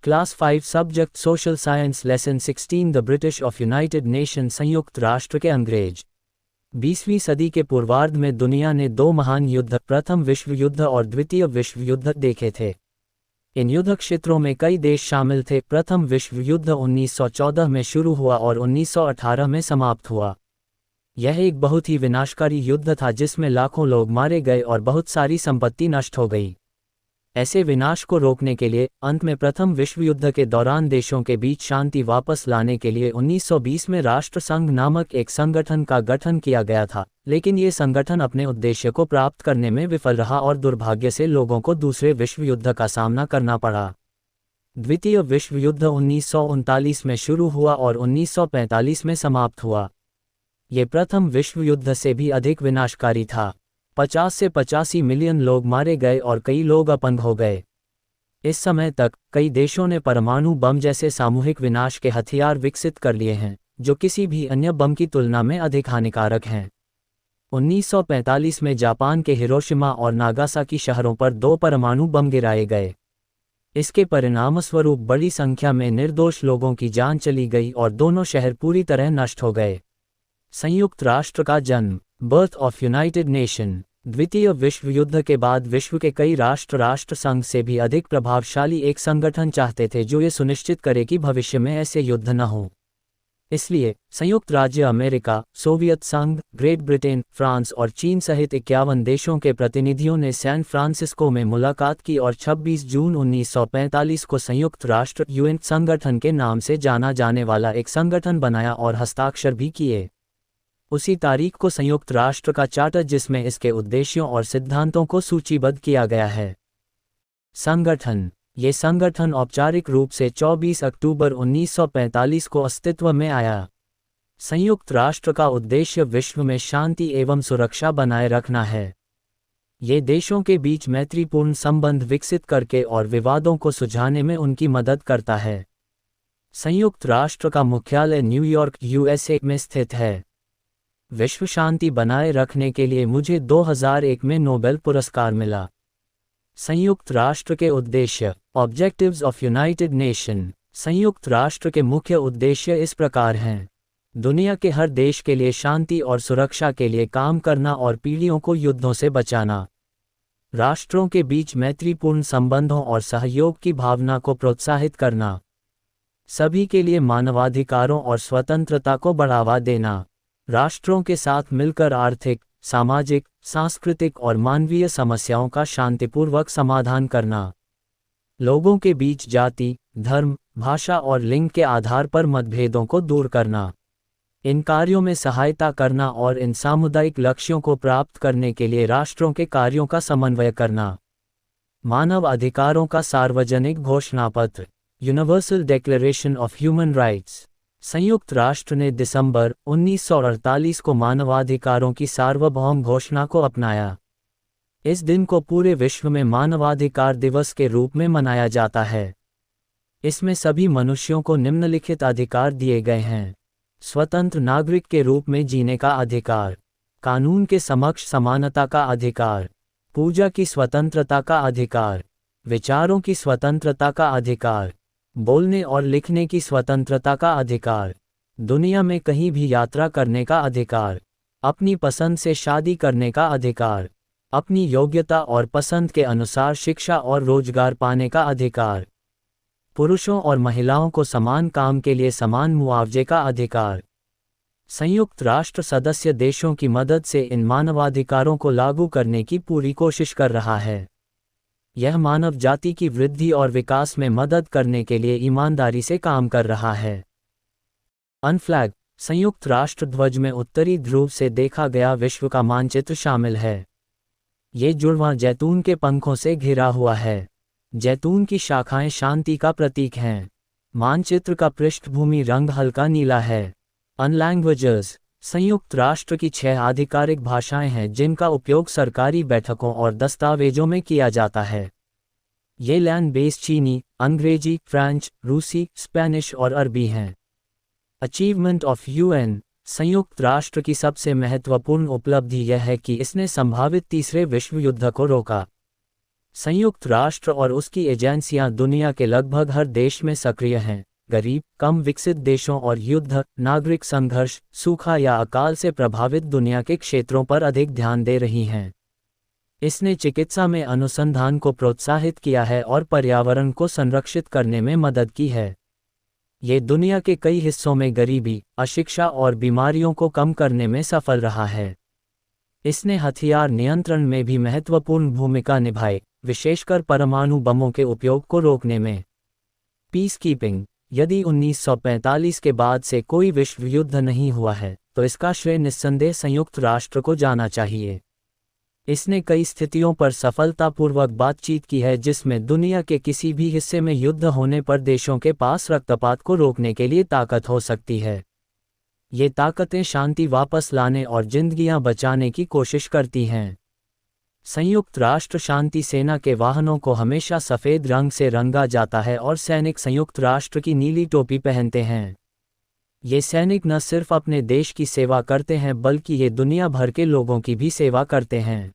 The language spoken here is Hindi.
Class 5 subject social science lesson 16 the British of United nation संयुक्त राष्ट्र के अंग्रेज। 20वीं सदी के पूर्वार्ध में दुनिया ने दो महान युद्ध, प्रथम विश्व युद्ध और द्वितीय विश्व युद्ध देखे थे। इन युद्ध क्षेत्रों में कई देश शामिल थे। प्रथम विश्व युद्ध 1914 में शुरू हुआ और 1918 में समाप्त हुआ। यह एक बहुत ही विनाशकारी युद्ध था जिसमें लाखों लोग मारे गए और बहुत सारी संपत्ति नष्ट हो गई। ऐसे विनाश को रोकने के लिए अंत में प्रथम विश्व युद्ध के दौरान देशों के बीच शांति वापस लाने के लिए 1920 में राष्ट्र संघ नामक एक संगठन का गठन किया गया था, लेकिन ये संगठन अपने उद्देश्य को प्राप्त करने में विफल रहा और दुर्भाग्य से लोगों को दूसरे विश्व युद्ध का सामना करना पड़ा। द्वितीय विश्व युद्ध 1939 में शुरू हुआ और 1945 में समाप्त हुआ। ये प्रथम विश्व युद्ध से भी अधिक विनाशकारी था। 50 से 85 मिलियन लोग मारे गए और कई लोग अपंग हो गए। इस समय तक कई देशों ने परमाणु बम जैसे सामूहिक विनाश के हथियार विकसित कर लिए हैं, जो किसी भी अन्य बम की तुलना में अधिक हानिकारक हैं। 1945 में जापान के हिरोशिमा और नागासाकी शहरों पर 2 परमाणु बम गिराए गए। इसके परिणामस्वरूप बड़ी संख्या में निर्दोष लोगों की जान चली गई और दोनों शहर पूरी तरह नष्ट हो गए। संयुक्त राष्ट्र का जन्म, बर्थ ऑफ यूनाइटेड नेशन। द्वितीय विश्व युद्ध के बाद विश्व के कई राष्ट्र संघ से भी अधिक प्रभावशाली एक संगठन चाहते थे जो ये सुनिश्चित करे कि भविष्य में ऐसे युद्ध न हो। इसलिए संयुक्त राज्य अमेरिका, सोवियत संघ, ग्रेट ब्रिटेन, फ्रांस और चीन सहित 51 देशों के प्रतिनिधियों ने सैन फ्रांसिस्को में मुलाकात की और 26 जून 1945 को संयुक्त राष्ट्र यूएन संगठन के नाम से जाना जाने वाला एक संगठन बनाया और हस्ताक्षर भी किए। उसी तारीख को संयुक्त राष्ट्र का चार्टर, जिसमें इसके उद्देश्यों और सिद्धांतों को सूचीबद्ध किया गया है। संगठन। ये संगठन औपचारिक रूप से 24 अक्टूबर 1945 को अस्तित्व में आया। संयुक्त राष्ट्र का उद्देश्य विश्व में शांति एवं सुरक्षा बनाए रखना है। ये देशों के बीच मैत्रीपूर्ण संबंध विकसित करके और विवादों को सुलझाने में उनकी मदद करता है। संयुक्त राष्ट्र का मुख्यालय न्यूयॉर्क, यूएसए में स्थित है। विश्व शांति बनाए रखने के लिए मुझे 2001 में नोबेल पुरस्कार मिला। संयुक्त राष्ट्र के उद्देश्य, ऑब्जेक्टिव्स ऑफ यूनाइटेड नेशन। संयुक्त राष्ट्र के मुख्य उद्देश्य इस प्रकार हैं: दुनिया के हर देश के लिए शांति और सुरक्षा के लिए काम करना और पीढ़ियों को युद्धों से बचाना, राष्ट्रों के बीच मैत्रीपूर्ण संबंधों और सहयोग की भावना को प्रोत्साहित करना, सभी के लिए मानवाधिकारों और स्वतंत्रता को बढ़ावा देना, राष्ट्रों के साथ मिलकर आर्थिक, सामाजिक, सांस्कृतिक और मानवीय समस्याओं का शांतिपूर्वक समाधान करना, लोगों के बीच जाति, धर्म, भाषा और लिंग के आधार पर मतभेदों को दूर करना, इन कार्यों में सहायता करना और इन सामुदायिक लक्ष्यों को प्राप्त करने के लिए राष्ट्रों के कार्यों का समन्वय करना। मानव अधिकारों का सार्वजनिक घोषणापत्र, universal declaration of human rights. संयुक्त राष्ट्र ने दिसंबर 1948 को मानवाधिकारों की सार्वभौम घोषणा को अपनाया। इस दिन को पूरे विश्व में मानवाधिकार दिवस के रूप में मनाया जाता है। इसमें सभी मनुष्यों को निम्नलिखित अधिकार दिए गए हैं: स्वतंत्र नागरिक के रूप में जीने का अधिकार, कानून के समक्ष समानता का अधिकार, पूजा की स्वतंत्रता का अधिकार, विचारों की स्वतंत्रता का अधिकार, बोलने और लिखने की स्वतंत्रता का अधिकार, दुनिया में कहीं भी यात्रा करने का अधिकार, अपनी पसंद से शादी करने का अधिकार, अपनी योग्यता और पसंद के अनुसार शिक्षा और रोजगार पाने का अधिकार, पुरुषों और महिलाओं को समान काम के लिए समान मुआवजे का अधिकार। संयुक्त राष्ट्र सदस्य देशों की मदद से इन मानवाधिकारों को लागू करने की पूरी कोशिश कर रहा है। यह मानव जाति की वृद्धि और विकास में मदद करने के लिए ईमानदारी से काम कर रहा है। अनफ्लैग। संयुक्त राष्ट्र ध्वज में उत्तरी ध्रुव से देखा गया विश्व का मानचित्र शामिल है। ये जुड़वां जैतून के पंखों से घिरा हुआ है। जैतून की शाखाएं शांति का प्रतीक हैं। मानचित्र का पृष्ठभूमि रंग हल्का नीला है। अनलैंग्वेजेस। संयुक्त राष्ट्र की 6 आधिकारिक भाषाएं हैं जिनका उपयोग सरकारी बैठकों और दस्तावेजों में किया जाता है। ये लैंड बेस्ड चीनी, अंग्रेजी, फ्रेंच, रूसी, स्पेनिश और अरबी हैं। Achievement of UN. संयुक्त राष्ट्र की सबसे महत्वपूर्ण उपलब्धि यह है कि इसने संभावित तीसरे विश्व युद्ध को रोका। संयुक्त राष्ट्र और उसकी एजेंसियां दुनिया के लगभग हर देश में सक्रिय हैं। गरीब, कम विकसित देशों और युद्ध, नागरिक संघर्ष, सूखा या अकाल से प्रभावित दुनिया के क्षेत्रों पर अधिक ध्यान दे रही हैं। इसने चिकित्सा में अनुसंधान को प्रोत्साहित किया है और पर्यावरण को संरक्षित करने में मदद की है। ये दुनिया के कई हिस्सों में गरीबी, अशिक्षा और बीमारियों को कम करने में सफल रहा है। इसने हथियार नियंत्रण में भी महत्वपूर्ण भूमिका निभाई, विशेषकर परमाणु बमों के उपयोग को रोकने में। Peace keeping. यदि 1945 के बाद से कोई विश्व युद्ध नहीं हुआ है, तो इसका श्रेय निस्संदेह संयुक्त राष्ट्र को जाना चाहिए। इसने कई स्थितियों पर सफलतापूर्वक बातचीत की है जिसमें दुनिया के किसी भी हिस्से में युद्ध होने पर देशों के पास रक्तपात को रोकने के लिए ताकत हो सकती है। ये ताकतें शांति वापस लाने और जिंदगियां बचाने की कोशिश करती हैं। संयुक्त राष्ट्र शांति सेना के वाहनों को हमेशा सफ़ेद रंग से रंगा जाता है और सैनिक संयुक्त राष्ट्र की नीली टोपी पहनते हैं। ये सैनिक न सिर्फ अपने देश की सेवा करते हैं बल्कि ये दुनिया भर के लोगों की भी सेवा करते हैं।